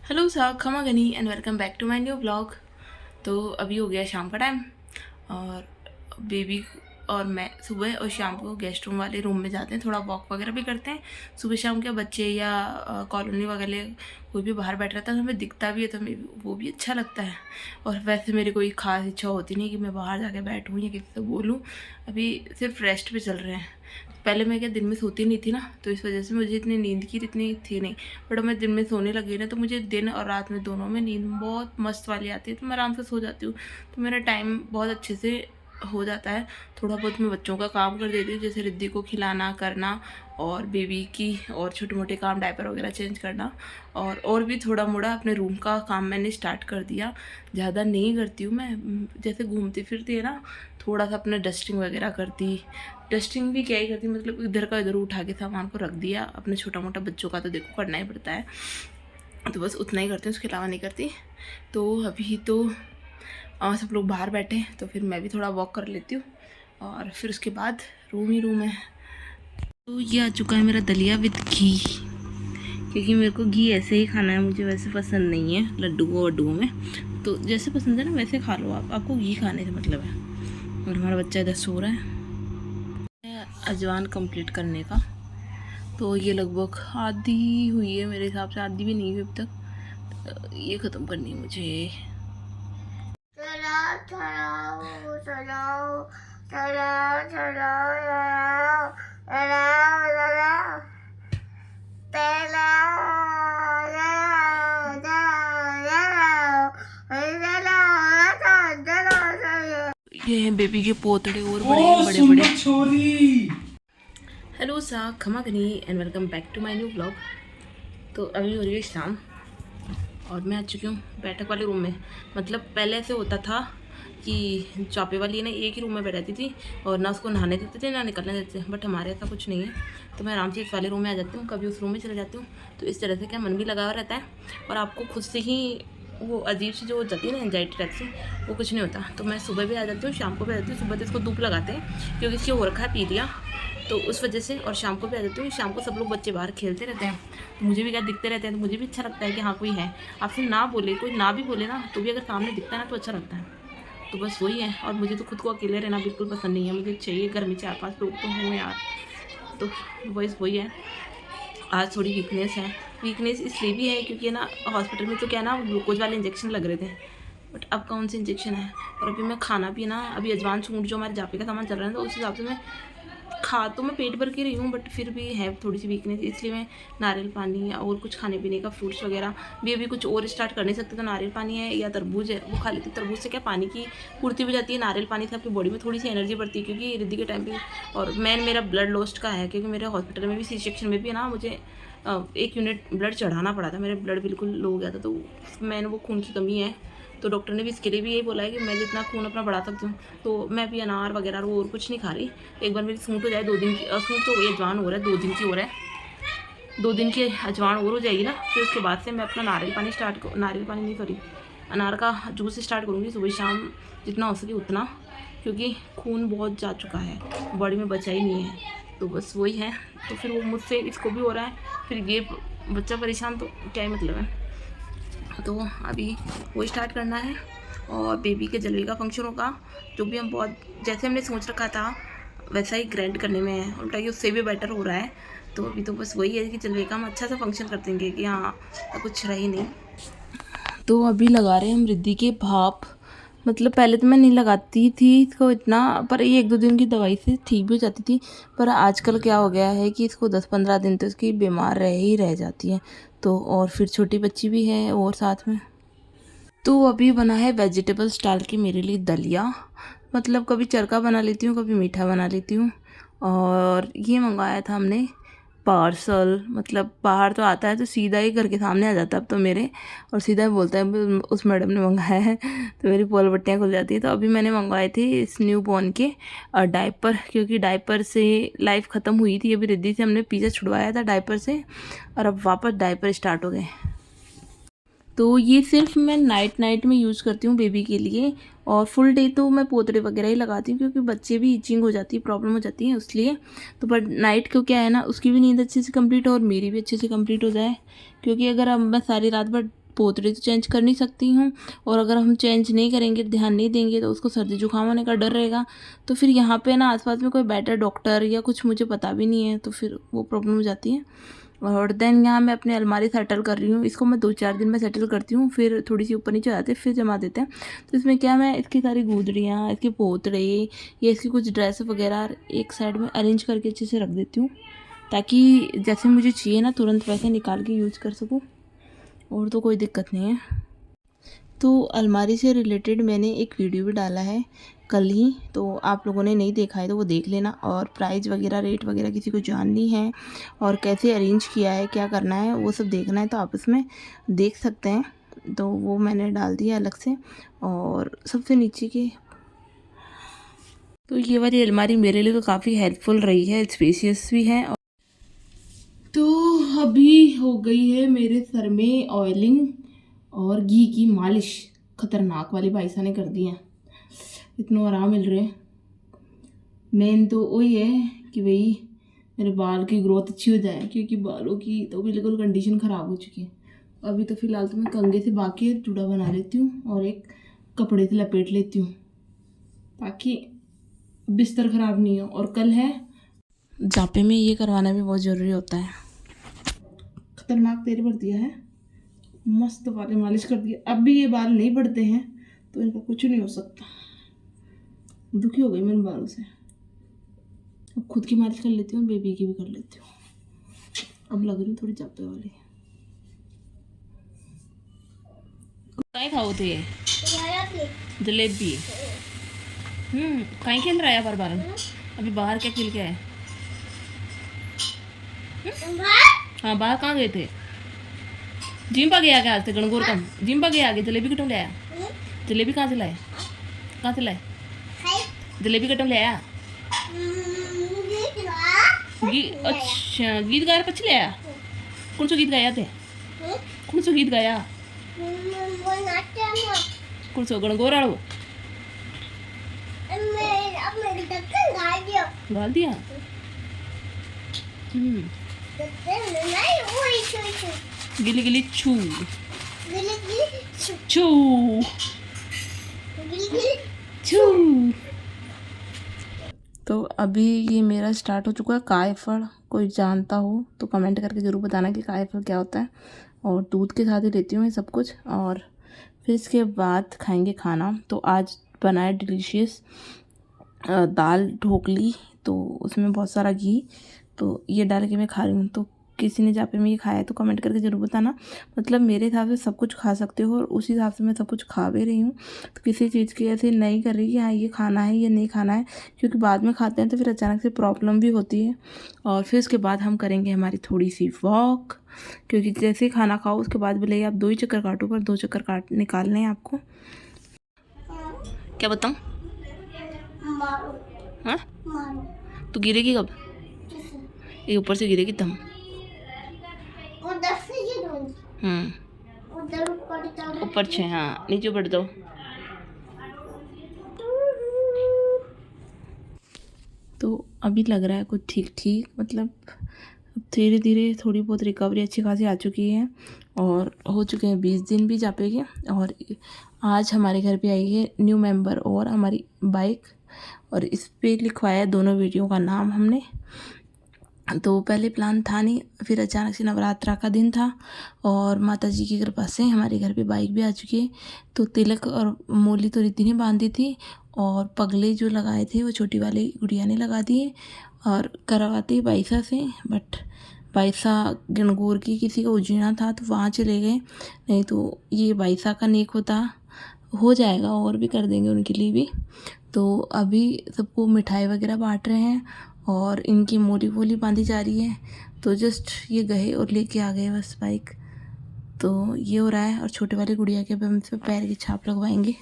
Hello सा खमा गनी and welcome back to my new blog. तो अभी हो गया शाम का टाइम और बेबी और मैं सुबह और शाम को गेस्ट रूम वाले रूम में जाते हैं, थोड़ा वॉक वगैरह भी करते हैं। सुबह शाम के बच्चे या कॉलोनी वगैरह कोई भी बाहर बैठ रहता है तो हमें दिखता भी है, तो हमें वो भी अच्छा लगता है। और वैसे मेरी कोई ख़ास इच्छा होती नहीं कि मैं बाहर जाके बैठूँ या किसी से बोलूँ। अभी सिर्फ रेस्ट पे चल रहे हैं। पहले मैं क्या दिन में सोती नहीं थी ना, तो इस वजह से मुझे इतनी नींद की इतनी थी नहीं। बट मैं दिन में सोने लगी ना, तो मुझे दिन और रात में दोनों में नींद बहुत मस्त वाली आती है, तो मैं आराम से सो जाती हूँ। तो मेरा टाइम बहुत अच्छे से हो जाता है। थोड़ा बहुत मैं बच्चों का काम कर देती हूँ, जैसे रिद्धि को खिलाना करना और बेबी की और छोटे मोटे काम डायपर वगैरह चेंज करना। और भी थोड़ा मोड़ा अपने रूम का काम मैंने स्टार्ट कर दिया। ज़्यादा नहीं करती हूँ मैं, जैसे घूमती फिरती है ना, थोड़ा सा अपने डस्टिंग वगैरह करती। डस्टिंग भी क्या ही करती, मतलब इधर का इधर उठा के सामान को रख दिया। अपने छोटा मोटा बच्चों का तो देखो करना ही पड़ता है, तो बस उतना ही करती हूँ, उसके अलावा नहीं करती। तो अभी तो सब लोग बाहर बैठे हैं, तो फिर मैं भी थोड़ा वॉक कर लेती हूँ और फिर उसके बाद रूम ही रूम है। तो ये आ चुका है मेरा दलिया विद घी, क्योंकि मेरे को घी ऐसे ही खाना है, मुझे वैसे पसंद नहीं है लड्डुओं वड्डुओं में। तो जैसे पसंद है ना वैसे खा लो आप, आपको घी खाने से मतलब है। और हमारा बच्चा इधर सो रहा है अजवान कंप्लीट करने का। तो ये लगभग आधी हुई है मेरे हिसाब से, आधी भी नहीं हुई अब तक। ये ख़त्म करनी है मुझे। ये हैं बेबी के पोतड़े और बड़े बड़े छोरी। हेलो सा खमा गनी and welcome back to my new blog. तो अभी हो रही है शाम और मैं आ चुकी हूँ बैठक वाले रूम में। मतलब पहले ऐसे होता था कि चौपे वाली ना एक ही रूम में बैठ रहती थी और ना उसको नहाने देते थे ना निकलने देते थे, बट हमारे ऐसा कुछ नहीं है। तो मैं आराम से इस वाले रूम में आ जाती हूँ, कभी उस रूम में चले जाती हूँ। तो इस तरह से क्या मन भी लगा हुआ रहता है और आपको खुद से ही वो अजीब सी जो हो जाती है ना एंजाइटी टाइप से, वो कुछ नहीं होता। तो मैं सुबह भी आ जाती हूँ, शाम को भी आ जाती हूँ। सुबह तो इसको धूप लगाते हैं क्योंकि इसकी हो रखा है पीलिया, तो उस वजह से। और शाम को भी आ जाती हूँ, शाम को सब लोग बच्चे बाहर खेलते रहते हैं, तो मुझे भी क्या दिखते रहते हैं, तो मुझे भी अच्छा लगता है कि हाँ कोई है। आप फिर ना बोले, कोई ना भी बोले ना, तो भी अगर सामने दिखता है ना तो अच्छा लगता है। तो बस वही है। और मुझे तो खुद को अकेले रहना बिल्कुल पसंद नहीं है, मुझे चाहिए घर में 4-5 लोग तो हों यार। तो बस वही है। आज थोड़ी वीकनेस है। वीकनेस इसलिए भी है क्योंकि ना हॉस्पिटल में तो क्या ना ग्लूकोज वाले इंजेक्शन लग रहे थे, बट अब कौन से इंजेक्शन है। और अभी मैं खाना भी ना, अभी अजवान सूट जो हमारे जापे का सामान चल रहा है तो उस हिसाब से मैं खा तो मैं पेट भर के रही हूँ, बट फिर भी है थोड़ी सी वीकनेस, इसलिए मैं नारियल पानी या और कुछ खाने पीने का फ्रूट्स वगैरह भी अभी कुछ और स्टार्ट कर नहीं सकते। तो नारियल पानी है या तरबूज है वो खा लेती हूँ। तरबूज से क्या पानी की पूर्ति भी जाती है, नारियल पानी से आपकी बॉडी में थोड़ी सी एनर्जी बढ़ती है, क्योंकि रिद्धि के टाइम पे और मेरा ब्लड लॉस्ट का है, क्योंकि मेरे हॉस्पिटल में भी सी सेक्शन में भी ना मुझे 1 यूनिट ब्लड चढ़ाना पड़ा था। मेरा ब्लड बिल्कुल लो हो गया था, तो मैंने वो खून की कमी है। तो डॉक्टर ने भी इसके लिए भी यही बोला है कि मैं जितना खून अपना बढ़ा सकती हूँ, तो मैं भी अनार वगैरह वो और कुछ नहीं खा रही। एक बार मेरी सूट हो जाए 2 दिन की, सूट तो ये अजवान हो रहा है 2 दिन की हो रहा है, 2 दिन की अजवान और हो जाएगी ना, फिर उसके बाद से मैं अपना नारियल पानी नहीं, सॉरी, अनार का जूस स्टार्ट करूँगी सुबह शाम, जितना हो सके उतना, क्योंकि खून बहुत जा चुका है, बॉडी में बचा ही नहीं है। तो बस वही है। तो फिर वो मुझसे इसको भी हो रहा है, फिर ये बच्चा परेशान, तो क्या ही मतलब है। तो अभी वो स्टार्ट करना है और बेबी के जलवे का फंक्शन होगा, जो भी हम बहुत जैसे हमने सोच रखा था वैसा ही ग्रैंड करने में है, उल्टा कि उससे भी बेटर हो रहा है। तो अभी तो बस वही है कि जलवे का हम अच्छा सा फंक्शन कर देंगे कि हाँ कुछ रही नहीं। तो अभी लगा रहे हैं हम रिद्धि के भाप। मतलब पहले तो मैं नहीं लगाती थी इसको इतना, पर ये 1-2 दिन की दवाई से ठीक भी हो जाती थी। पर आजकल क्या हो गया है कि इसको 10-15 दिन तो इसकी बीमार रह जाती है। तो और फिर छोटी बच्ची भी है और साथ में। तो अभी बना है वेजिटेबल्स डाल के मेरे लिए दलिया। मतलब कभी चरका बना लेती हूँ, कभी मीठा बना लेती हूँ। और ये मंगवाया था हमने पार्सल, मतलब बाहर तो आता है तो सीधा ही घर के सामने आ जाता है अब तो मेरे, और सीधा ही बोलता है उस मैडम ने मंगाया है, तो मेरी पोल बत्तियाँ खुल जाती है। तो अभी मैंने मंगवाए थे इस न्यू बॉर्न के डायपर, क्योंकि डायपर से लाइफ ख़त्म हुई थी। अभी रिद्धि से हमने पीछा छुड़वाया था डायपर से और अब वापस डायपर स्टार्ट हो गए। तो ये सिर्फ मैं नाइट में यूज़ करती हूँ बेबी के लिए, और फुल डे तो मैं पोतड़े वगैरह ही लगाती हूँ, क्योंकि बच्चे भी इचिंग हो जाती है, प्रॉब्लम हो जाती है इसलिए। तो पर नाइट को क्या है ना, उसकी भी नींद अच्छे से कंप्लीट हो और मेरी भी अच्छे से कंप्लीट हो जाए, क्योंकि अगर अब मैं सारी रात भर पोतड़ी तो चेंज कर नहीं सकती हूँ, और अगर हम चेंज नहीं करेंगे, ध्यान नहीं देंगे, तो उसको सर्दी जुकाम होने का डर रहेगा। तो फिर यहाँ पे ना आसपास में कोई बेटर डॉक्टर या कुछ मुझे पता भी नहीं है, तो फिर वो प्रॉब्लम हो जाती है। और देन यहाँ मैं अपनी अलमारी सेटल कर रही हूँ। इसको मैं 2-4 दिन में सेटल करती हूँ, फिर थोड़ी सी ऊपर नीचे हो जाती है, फिर जमा देते हैं। तो इसमें क्या, मैं इसकी सारी गुदड़ियाँ, इसके पोतड़े या इसकी कुछ ड्रेस वगैरह एक साइड में अरेंज करके अच्छे से रख देती हूँ, ताकि जैसे मुझे चाहिए ना तुरंत वैसे निकाल के यूज़ कर सकूँ, और तो कोई दिक्कत नहीं है। तो अलमारी से रिलेटेड मैंने एक वीडियो भी डाला है कल ही, तो आप लोगों ने नहीं देखा है तो वो देख लेना। और प्राइस वगैरह, रेट वगैरह किसी को जाननी है और कैसे अरेंज किया है, क्या करना है, वो सब देखना है तो आप इसमें देख सकते हैं। तो वो मैंने डाल दिया अलग से। और सबसे नीचे के तो ये वाली अलमारी मेरे लिए तो काफ़ी हेल्पफुल रही है, स्पेशियस भी है। तो अभी हो गई है मेरे सर में ऑयलिंग और घी की मालिश, खतरनाक वाली भाई साहब ने कर दी है। इतना आराम मिल रहा है। मेन तो वही है कि भाई मेरे बाल की ग्रोथ अच्छी हो जाए, क्योंकि बालों की तो बिल्कुल कंडीशन ख़राब हो चुकी है। अभी तो फ़िलहाल तो मैं कंघे से बाकी चूड़ा बना लेती हूँ और एक कपड़े से लपेट लेती हूँ, ताकि बिस्तर ख़राब नहीं हो। और कल है जापे में, ये करवाना भी बहुत ज़रूरी होता है। खतरनाक तेल भर दिया है, मस्त वाले मालिश कर दिया। अब भी ये बाल नहीं बढ़ते हैं तो इनका कुछ नहीं हो सकता। दुखी हो गई मैं इन बालों से। अब खुद की मालिश कर लेती हूँ, बेबी की भी कर लेती हूँ। अब लग रही हूँ थोड़ी जापे वाली। काय खाओ थे जलेबी। कहीं खेल रहा है बार? अभी बाहर क्या खेल के आए? हाँ, बाहर कहाँ गए थे? जिम पर गया क्या आज? गणगौर का जिम पर गया? आगे जलेबी कटम ले आया? जलेबी कहाँ से लाए? कहाँ से लाए जलेबी? कटम ले आया? अच्छा, गीत गाया पछ ले आया? कौन सा गीत गाया थे? कौन सा गीत गाया? कौन सा? गणगौर आड़ो गाल दिया? गिली गिली छू छू छू। तो अभी ये मेरा स्टार्ट हो चुका है काय फल। कोई जानता हो तो कमेंट करके ज़रूर बताना कि काय फल क्या होता है। और दूध के साथ ही लेती हूँ ये सब कुछ, और फिर इसके बाद खाएंगे खाना। तो आज बनाया डिलीशियस दाल ढोकली, तो उसमें बहुत सारा घी, तो ये डाल के मैं खा रही हूँ। तो किसी ने जापे में ये खाया है तो कमेंट करके ज़रूर बताना। मतलब मेरे हिसाब से सब कुछ खा सकते हो, और उसी हिसाब से मैं सब कुछ खा भी रही हूँ। तो किसी चीज़ की ऐसे नहीं कर रही कि हाँ ये खाना है या नहीं खाना है, क्योंकि बाद में खाते हैं तो फिर अचानक से प्रॉब्लम भी होती है। और फिर उसके बाद हम करेंगे हमारी थोड़ी सी वॉक, क्योंकि जैसे ही खाना खाओ उसके बाद भले आप 2 ही चक्कर काटो, पर 2 चक्कर निकालने हैं आपको। क्या बताऊँ? हाँ, तो गिरेगी कब? ये ऊपर से गिरेगी तब। ऊपर से, हाँ, नीचे बढ़ दो। तो अभी लग रहा है कुछ ठीक ठीक, मतलब धीरे धीरे थोड़ी बहुत रिकवरी अच्छी खासी आ चुकी है, और हो चुके हैं 20 दिन भी जापे के। और आज हमारे घर पे आई है न्यू मेंबर और हमारी बाइक, और इस पे लिखवाया दोनों वीडियो का नाम हमने। तो पहले प्लान था नहीं, फिर अचानक से नवरात्रा का दिन था और माता जी की कृपा से हमारे घर पे बाइक भी आ चुकी है। तो तिलक और मोली तो रिद्धि ने बांधी थी, और पगले जो लगाए थे वो छोटी वाली गुड़िया ने लगा दिए, और करवाते बाईसा से, बट बाईसा गणगौर की किसी का उजीना था तो वहाँ चले गए, नहीं तो ये बाईसा का नेक होता हो जाएगा, और भी कर देंगे उनके लिए भी। तो अभी सबको मिठाई वगैरह बांट रहे हैं, और इनकी मोली वोली बांधी जा रही है। तो जस्ट ये गए और लेके आ गए बस बाइक। तो ये हो रहा है, और छोटे वाली गुड़िया के हम इस पर पैर की छाप लगवाएंगे।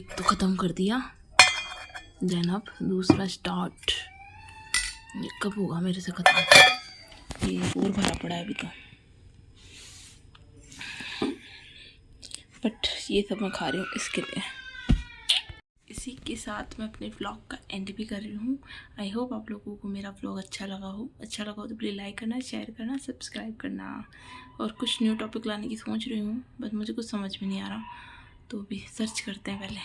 एक तो ख़त्म कर दिया, देन अब दूसरा स्टार्ट। ये कब होगा मेरे से ख़त्म? ये और भरा पड़ा है अभी तो, बट ये सब मैं खा रही हूँ इसके लिए। इसी के साथ मैं अपने व्लॉग का एंड भी कर रही हूँ। आई होप आप लोगों को मेरा व्लॉग अच्छा लगा हो। अच्छा लगा हो तो प्लीज़ लाइक करना, शेयर करना, सब्सक्राइब करना। और कुछ न्यू टॉपिक लाने की सोच रही हूँ, बस मुझे कुछ समझ में नहीं आ रहा, तो अभी सर्च करते हैं पहले।